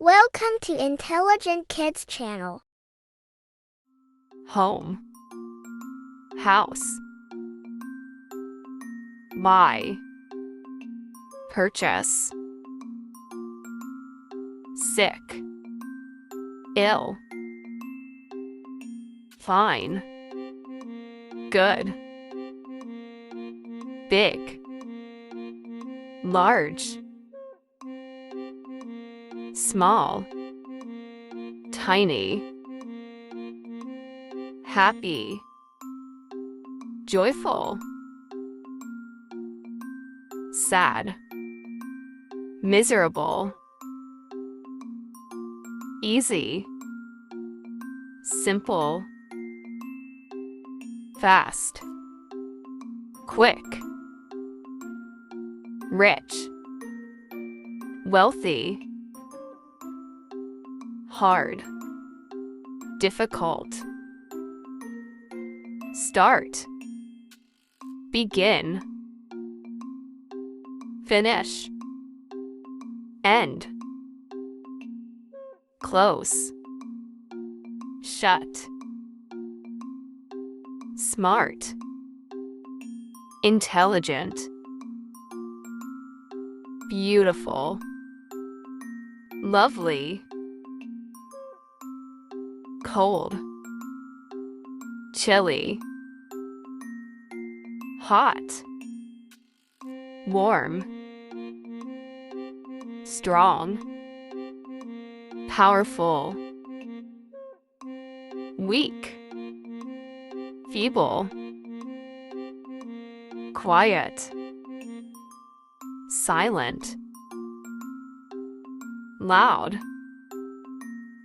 Welcome to Intelligent Kids channel. Home, house, buy, purchase, sick, ill, fine, good, big, large, small, tiny, happy, joyful, sad, miserable, easy, simple, fast, quick, rich, wealthy, hard, difficult, start, begin, finish, end, close, shut, smart, intelligent, beautiful, lovely, cold, chilly, hot, warm, strong, powerful, weak, feeble, quiet, silent, loud,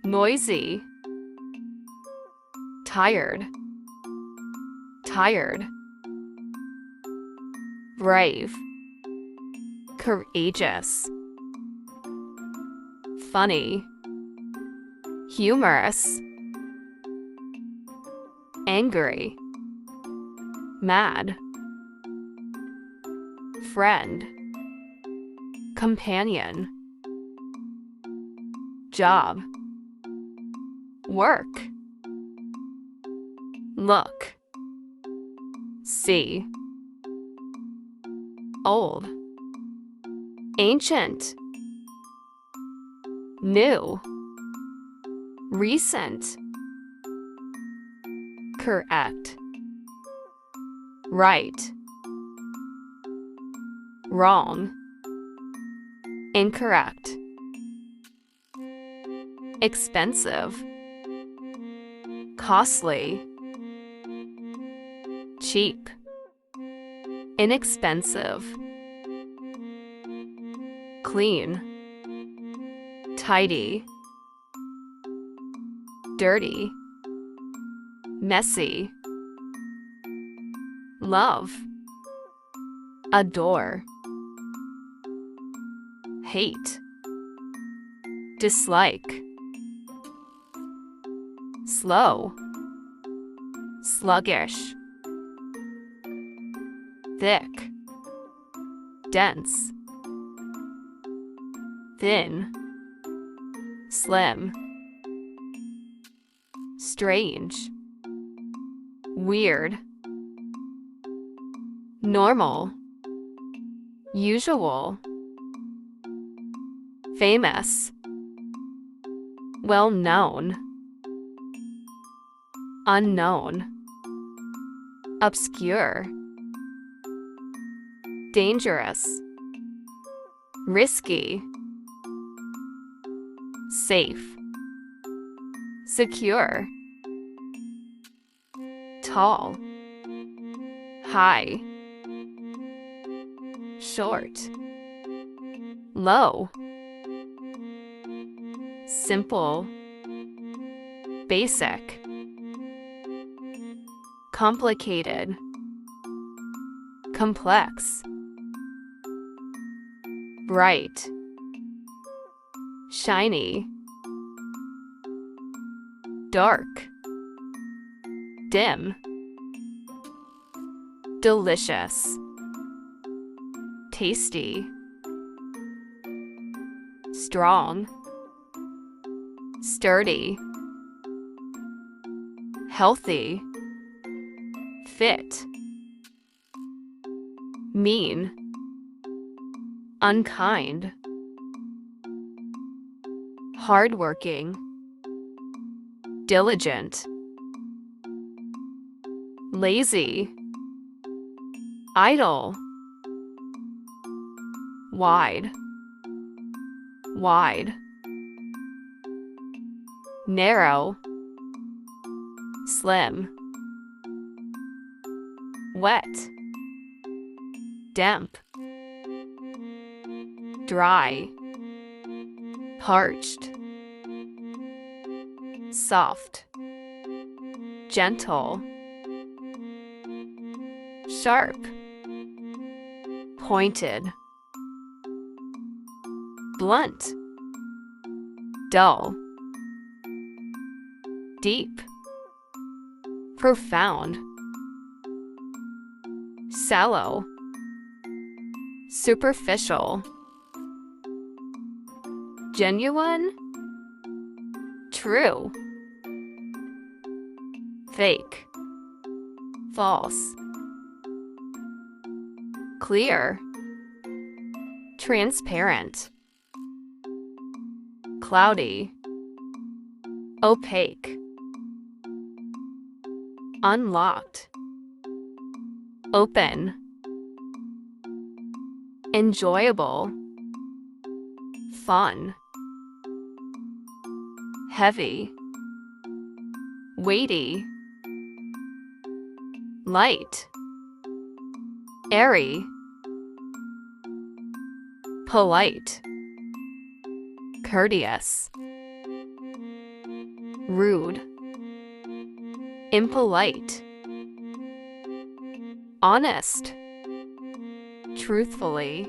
noisy, tired, brave, courageous, funny, humorous, angry, mad, friend, companion, job, work, look, see, old, ancient, new, recent, correct, right, wrong, incorrect, expensive, costly, cheap, inexpensive, clean, tidy, dirty, messy, love, adore, hate, dislike, slow, sluggish, thick, dense, thin, slim, strange, weird, normal, usual, famous, well-known, unknown, obscure, dangerous, risky, safe, secure, tall, high, short, low, simple, basic, complicated, complex, bright, shiny, dark, dim, delicious, tasty, strong, sturdy, healthy, fit, mean, unkind, hardworking, diligent, lazy, idle, wide, wide, narrow, slim, wet, damp, dry, parched, soft, gentle, sharp, pointed, blunt, dull, deep, profound, shallow, superficial, genuine, true, fake, false, clear, transparent, cloudy, opaque, unlocked, open, enjoyable, fun, heavy, weighty, light, airy, polite, courteous, rude, impolite, honest, truthfully,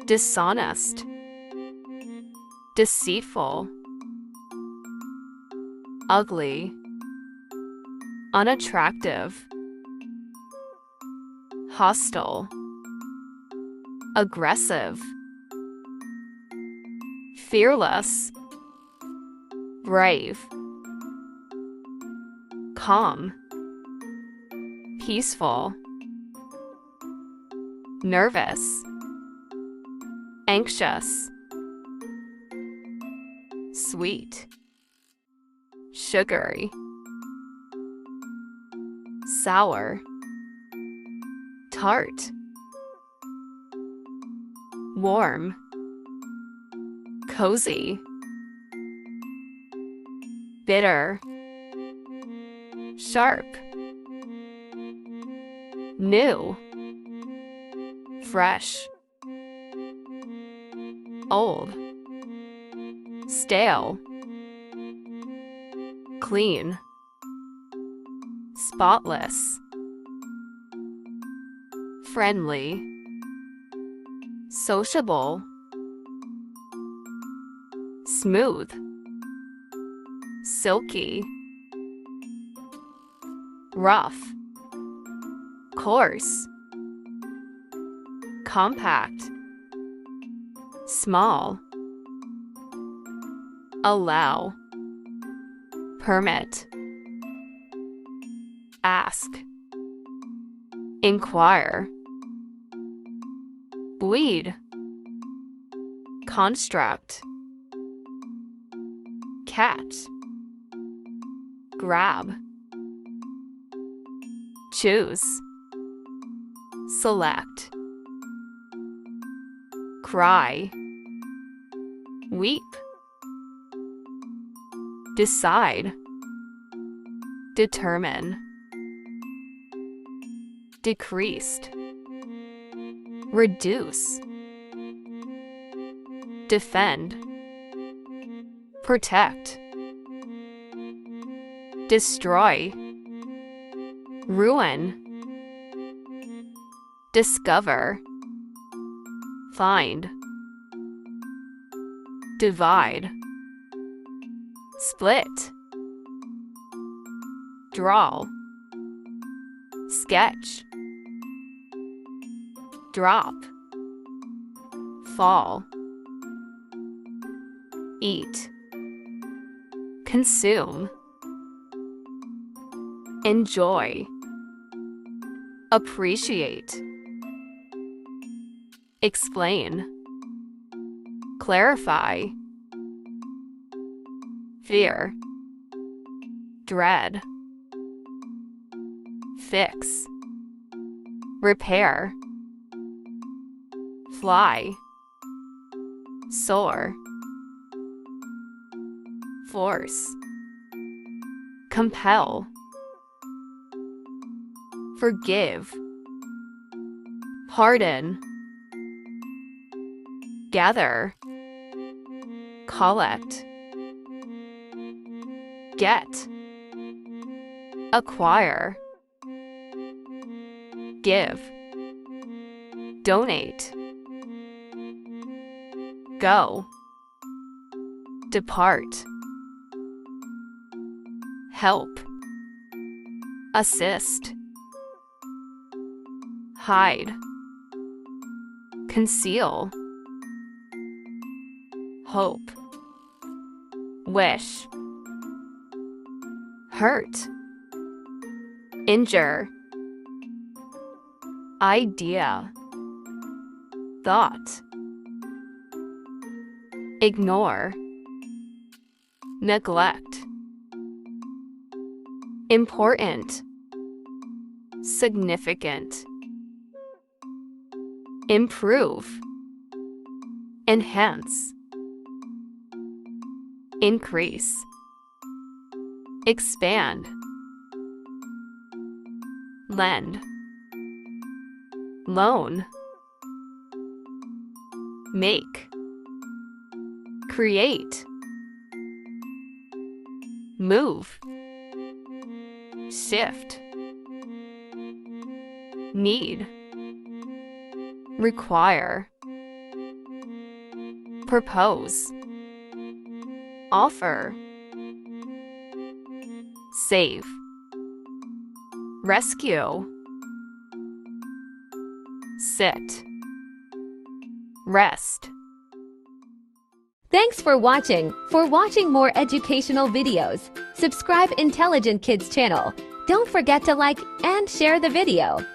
dishonest, deceitful, ugly, unattractive, hostile, aggressive, fearless, brave, calm, peaceful, nervous, anxious, sweet, sugary, sour, tart, warm, cozy, bitter, sharp, new, fresh, old, stale, clean, spotless, friendly, sociable, smooth, silky, rough, coarse, compact, small, allow, permit, ask, inquire, bleed, construct, catch, grab, choose, select, cry, weep, decide, determine, decreased, reduce, defend, protect, destroy, ruin, discover, find, divide, split, draw, sketch, drop, fall, eat, consume, enjoy, appreciate, explain, clarify, fear, dread, fix, repair, fly, soar, force, compel, forgive, pardon, gather, collect, get, acquire, give, donate, go, depart, help, assist, hide, conceal, hope, wish, hurt, injure, idea, thought, ignore, neglect, important, significant, improve, enhance, increase, expand, lend, loan, make, create, move, shift, need, require, propose, offer, save, rescue, sit, rest. Thanks for watching. For watching more educational videos, subscribe Intelligent Kids channel. Don't forget to like and share the video.